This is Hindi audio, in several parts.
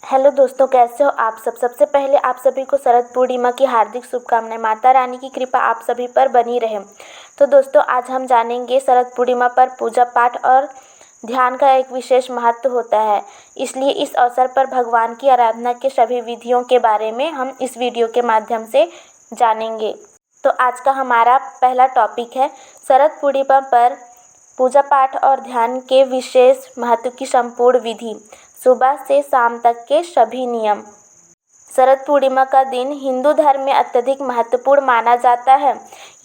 हेलो दोस्तों, कैसे हो आप सब। सबसे पहले आप सभी को शरद पूर्णिमा की हार्दिक शुभकामनाएं। माता रानी की कृपा आप सभी पर बनी रहे। तो दोस्तों, आज हम जानेंगे शरद पूर्णिमा पर पूजा पाठ और ध्यान का एक विशेष महत्व होता है। इसलिए इस अवसर पर भगवान की आराधना के सभी विधियों के बारे में हम इस वीडियो के माध्यम से जानेंगे। तो आज का हमारा पहला टॉपिक है शरद पूर्णिमा पर पूजा पाठ और ध्यान के विशेष महत्व की संपूर्ण विधि, सुबह से शाम तक के सभी नियम। शरद पूर्णिमा का दिन हिंदू धर्म में अत्यधिक महत्वपूर्ण माना जाता है।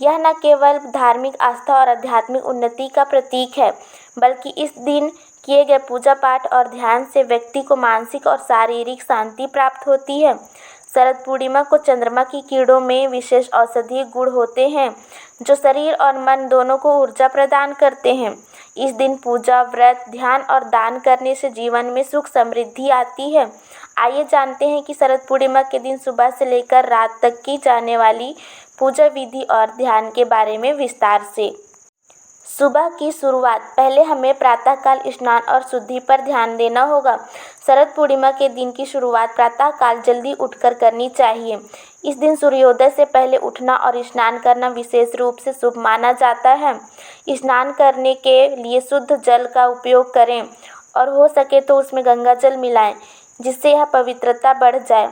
यह न केवल धार्मिक आस्था और आध्यात्मिक उन्नति का प्रतीक है, बल्कि इस दिन किए गए पूजा पाठ और ध्यान से व्यक्ति को मानसिक और शारीरिक शांति प्राप्त होती है। शरद पूर्णिमा को चंद्रमा की किरणों में विशेष औषधीय गुण होते हैं, जो शरीर और मन दोनों को ऊर्जा प्रदान करते हैं। इस दिन पूजा, व्रत, ध्यान और दान करने से जीवन में सुख समृद्धि आती है। आइए जानते हैं कि शरद पूर्णिमा के दिन सुबह से लेकर रात तक की जाने वाली पूजा विधि और ध्यान के बारे में विस्तार से। सुबह की शुरुआत। पहले हमें प्रातःकाल स्नान और शुद्धि पर ध्यान देना होगा। शरद पूर्णिमा के दिन की शुरुआत प्रातःकाल जल्दी उठकर करनी चाहिए। इस दिन सूर्योदय से पहले उठना और स्नान करना विशेष रूप से शुभ माना जाता है। स्नान करने के लिए शुद्ध जल का उपयोग करें और हो सके तो उसमें गंगा जल मिलाएं, जिससे यह पवित्रता बढ़ जाए।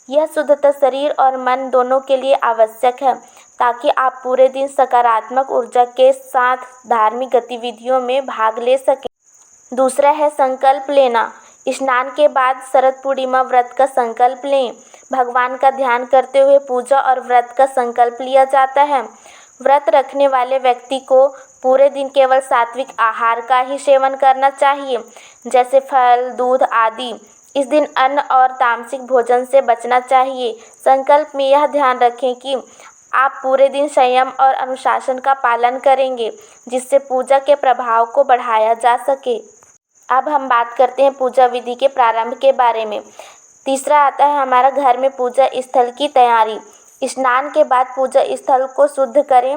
यह शुद्धता शरीर और मन दोनों के लिए आवश्यक है, ताकि आप पूरे दिन सकारात्मक ऊर्जा के साथ धार्मिक गतिविधियों में भाग ले सकें। दूसरा है संकल्प लेना। स्नान के बाद शरद पूर्णिमा व्रत का संकल्प लें। भगवान का ध्यान करते हुए पूजा और व्रत का संकल्प लिया जाता है। व्रत रखने वाले व्यक्ति को पूरे दिन केवल सात्विक आहार का ही सेवन करना चाहिए, जैसे फल, दूध आदि। इस दिन अन्न और तामसिक भोजन से बचना चाहिए। संकल्प में यह ध्यान रखें कि आप पूरे दिन संयम और अनुशासन का पालन करेंगे, जिससे पूजा के प्रभाव को बढ़ाया जा सके। अब हम बात करते हैं पूजा विधि के प्रारंभ के बारे में। तीसरा आता है हमारा घर में पूजा स्थल की तैयारी। स्नान के बाद पूजा स्थल को शुद्ध करें।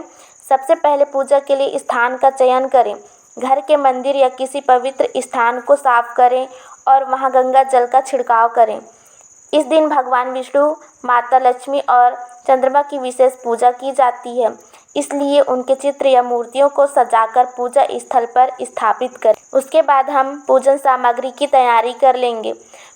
सबसे पहले पूजा के लिए स्थान का चयन करें। घर के मंदिर या किसी पवित्र स्थान को साफ करें और वहां गंगा जल का छिड़काव करें। इस दिन भगवान विष्णु, माता लक्ष्मी और चंद्रमा की विशेष पूजा की जाती है, इसलिए उनके चित्र या मूर्तियों को सजाकर पूजा स्थल पर स्थापित करें। उसके बाद हम पूजन सामग्री की तैयारी कर लेंगे।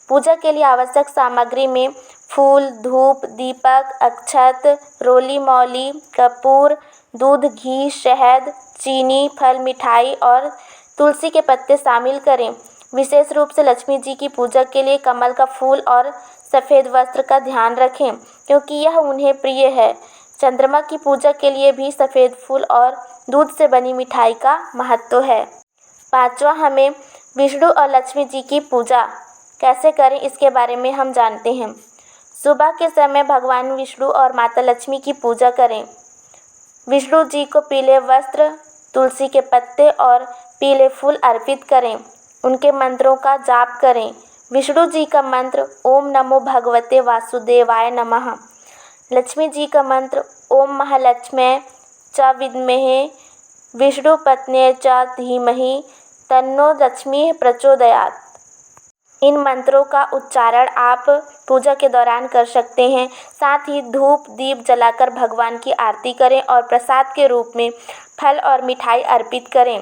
पूजा के लिए आवश्यक सामग्री में फूल, धूप, दीपक, अक्षत, रोली मौली, कपूर, दूध, घी, शहद, चीनी, फल, मिठाई और तुलसी के पत्ते शामिल करें। विशेष रूप से लक्ष्मी जी की पूजा के लिए कमल का फूल और सफ़ेद वस्त्र का ध्यान रखें, क्योंकि यह उन्हें प्रिय है। चंद्रमा की पूजा के लिए भी सफ़ेद फूल और दूध से बनी मिठाई का महत्व है। पांचवा, हमें विष्णु और लक्ष्मी जी की पूजा कैसे करें, इसके बारे में हम जानते हैं। सुबह के समय भगवान विष्णु और माता लक्ष्मी की पूजा करें। विष्णु जी को पीले वस्त्र, तुलसी के पत्ते और पीले फूल अर्पित करें। उनके मंत्रों का जाप करें। विष्णु जी का मंत्र ओम नमो भगवते वासुदेवाय नमः। लक्ष्मी जी का मंत्र ओम महालक्ष्म्यै च विद्महे विष्णुपत्न्यै च धीमहि तन्नो लक्ष्मी प्रचोदयात्। इन मंत्रों का उच्चारण आप पूजा के दौरान कर सकते हैं। साथ ही धूप दीप जलाकर भगवान की आरती करें और प्रसाद के रूप में फल और मिठाई अर्पित करें।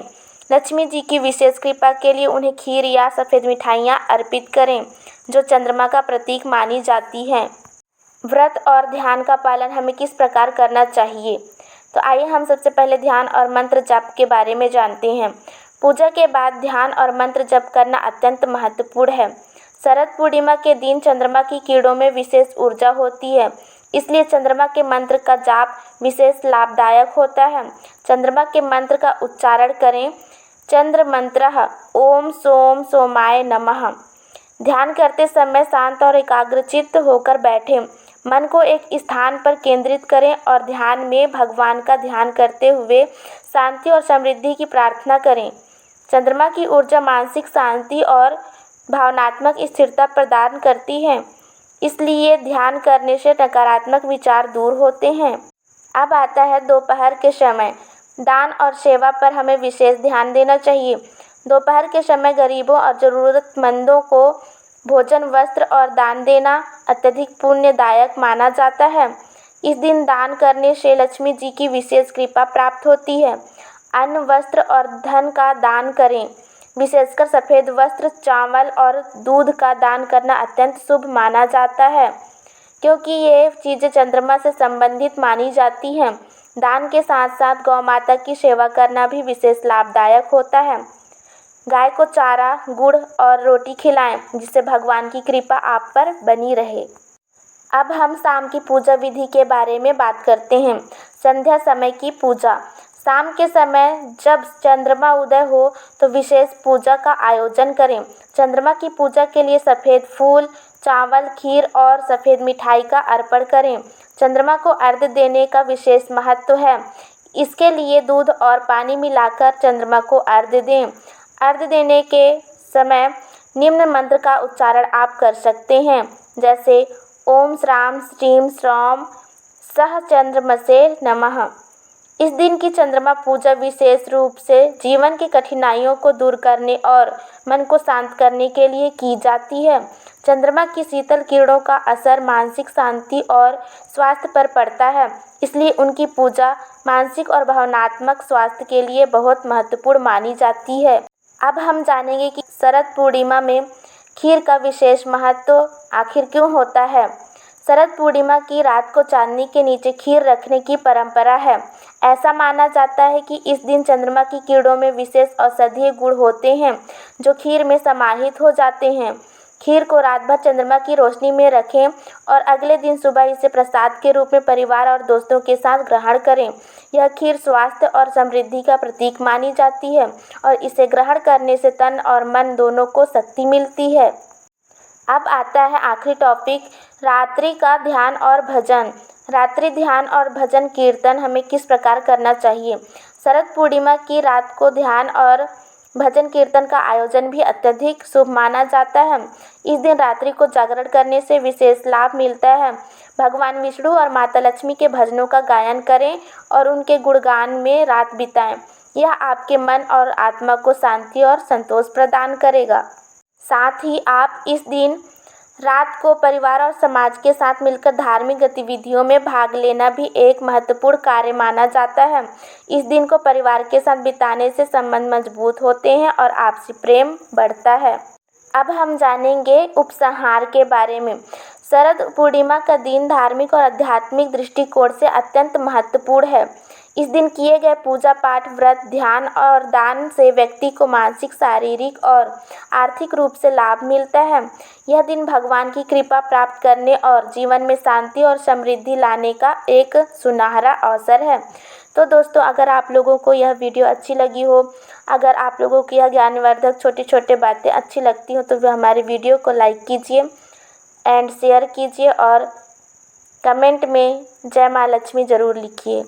लक्ष्मी जी की विशेष कृपा के लिए उन्हें खीर या सफ़ेद मिठाइयाँ अर्पित करें, जो चंद्रमा का प्रतीक मानी जाती हैं। व्रत और ध्यान का पालन हमें किस प्रकार करना चाहिए, तो आइए हम सबसे पहले ध्यान और मंत्र जप के बारे में जानते हैं। पूजा के बाद ध्यान और मंत्र जप करना अत्यंत महत्वपूर्ण है। शरद पूर्णिमा के दिन चंद्रमा की किरणों में विशेष ऊर्जा होती है, इसलिए चंद्रमा के मंत्र का जाप विशेष लाभदायक होता है। चंद्रमा के मंत्र का उच्चारण करें। चंद्र मंत्रः ओम सोम सोमाय नमः। ध्यान करते समय शांत और एकाग्रचित्त होकर बैठें। मन को एक स्थान पर केंद्रित करें और ध्यान में भगवान का ध्यान करते हुए शांति और समृद्धि की प्रार्थना करें। चंद्रमा की ऊर्जा मानसिक शांति और भावनात्मक स्थिरता प्रदान करती है, इसलिए ध्यान करने से नकारात्मक विचार दूर होते हैं। अब आता है दोपहर के समय। दान और सेवा पर हमें विशेष ध्यान देना चाहिए। दोपहर के समय गरीबों और ज़रूरतमंदों को भोजन, वस्त्र और दान देना अत्यधिक पुण्यदायक माना जाता है। इस दिन दान करने से लक्ष्मी जी की विशेष कृपा प्राप्त होती है। अन्न, वस्त्र और धन का दान करें। विशेषकर सफ़ेद वस्त्र, चावल और दूध का दान करना अत्यंत शुभ माना जाता है, क्योंकि ये चीज़ें चंद्रमा से संबंधित मानी जाती हैं। दान के साथ साथ गौ माता की सेवा करना भी विशेष लाभदायक होता है। गाय को चारा, गुड़ और रोटी खिलाएं, जिससे भगवान की कृपा आप पर बनी रहे। अब हम शाम की पूजा विधि के बारे में बात करते हैं। संध्या समय की पूजा। शाम के समय जब चंद्रमा उदय हो तो विशेष पूजा का आयोजन करें। चंद्रमा की पूजा के लिए सफ़ेद फूल, चावल, खीर और सफ़ेद मिठाई का अर्पण करें। चंद्रमा को अर्घ्य देने का विशेष महत्व है। इसके लिए दूध और पानी मिलाकर चंद्रमा को अर्घ्य दें। अर्घ्य देने के समय निम्न मंत्र का उच्चारण आप कर सकते हैं, जैसे ओम श्राम श्रीम श्रौम सह चंद्रमसे नमः। इस दिन की चंद्रमा पूजा विशेष रूप से जीवन की कठिनाइयों को दूर करने और मन को शांत करने के लिए की जाती है। चंद्रमा की शीतल किरणों का असर मानसिक शांति और स्वास्थ्य पर पड़ता है, इसलिए उनकी पूजा मानसिक और भावनात्मक स्वास्थ्य के लिए बहुत महत्वपूर्ण मानी जाती है। अब हम जानेंगे कि शरद पूर्णिमा में खीर का विशेष महत्व आखिर क्यों होता है। शरद पूर्णिमा की रात को चांदनी के नीचे खीर रखने की परंपरा है। ऐसा माना जाता है कि इस दिन चंद्रमा की किरणों में विशेष औषधीय गुण होते हैं, जो खीर में समाहित हो जाते हैं। खीर को रात भर चंद्रमा की रोशनी में रखें और अगले दिन सुबह इसे प्रसाद के रूप में परिवार और दोस्तों के साथ ग्रहण करें। यह खीर स्वास्थ्य और समृद्धि का प्रतीक मानी जाती है और इसे ग्रहण करने से तन और मन दोनों को शक्ति मिलती है। अब आता है आखिरी टॉपिक, रात्रि का ध्यान और भजन। रात्रि ध्यान और भजन कीर्तन हमें किस प्रकार करना चाहिए। शरद पूर्णिमा की रात को ध्यान और भजन कीर्तन का आयोजन भी अत्यधिक शुभ माना जाता है। इस दिन रात्रि को जागरण करने से विशेष लाभ मिलता है। भगवान विष्णु और माता लक्ष्मी के भजनों का गायन करें और उनके गुणगान में रात बिताएं। यह आपके मन और आत्मा को शांति और संतोष प्रदान करेगा। साथ ही आप इस दिन रात को परिवार और समाज के साथ मिलकर धार्मिक गतिविधियों में भाग लेना भी एक महत्वपूर्ण कार्य माना जाता है। इस दिन को परिवार के साथ बिताने से संबंध मजबूत होते हैं और आपसी प्रेम बढ़ता है। अब हम जानेंगे उपसंहार के बारे में। शरद पूर्णिमा का दिन धार्मिक और आध्यात्मिक दृष्टिकोण से अत्यंत महत्वपूर्ण है। इस दिन किए गए पूजा पाठ, व्रत, ध्यान और दान से व्यक्ति को मानसिक, शारीरिक और आर्थिक रूप से लाभ मिलता है। यह दिन भगवान की कृपा प्राप्त करने और जीवन में शांति और समृद्धि लाने का एक सुनहरा अवसर है। तो दोस्तों, अगर आप लोगों को यह वीडियो अच्छी लगी हो, अगर आप लोगों को यह ज्ञानवर्धक छोटी छोटी बातें अच्छी लगती हो, तो हमारे वीडियो को लाइक कीजिए एंड शेयर कीजिए और कमेंट में जय माँ लक्ष्मी ज़रूर लिखिए।